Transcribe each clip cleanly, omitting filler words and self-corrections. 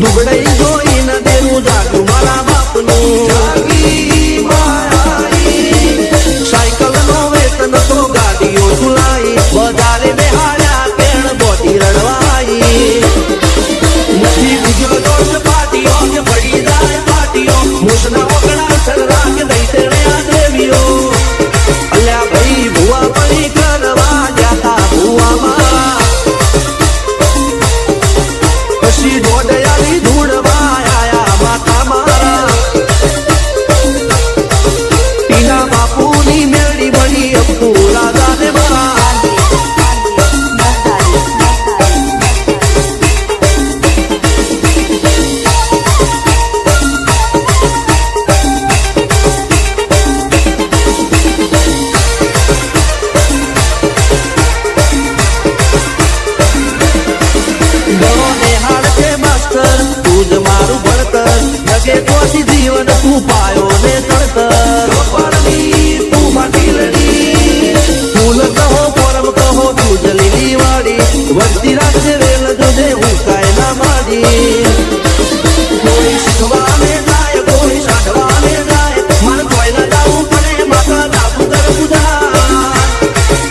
દુબળઈ જોઈને દેવું જાગ્યું મારા બાપનું સાયકલ નો વેતન તો ગાડીઓ ચુલાઈ વધારે બેહાડ્યા કેણ બોટી રડવાઈ મુઠ્ઠી ગુજર દોષ પાટીઓ કે પડી જાય પાટીઓ મુસના ઓગણા સરરા કે દઈ તેણે આ દેવીઓ અલ્યા ભાઈ ભુવા પડી કરવા જાતા ભુવામાં પછી દોડયાલી ધૂળમાં આયા માતા મારા ટીના બાપુની મેળી બની અપુરા દાદે મારા જીવન તું પાયો ને તડતર તું માટીલડી ફૂલ કહો પરમ કહો તું જલીલી વાડી વસ્તી રાખજે વેલ જોજે હું કાય ના માડી કોઈ શીખવાને જાય કોઈ સાધવાને જાય મન કોઈ ના જાવું પડે માતા દાબુ દર પૂજા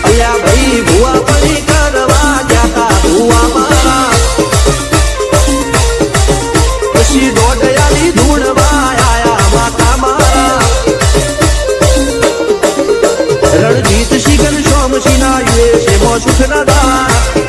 અલ્યા ભાઈ ભુવા પડી કરવા જાતા ભુવા મારા પછી દોડયાલી ધૂળમાં રણજીત સિંહ સોમસિંહ ના યુએસએ માં સુખના દાન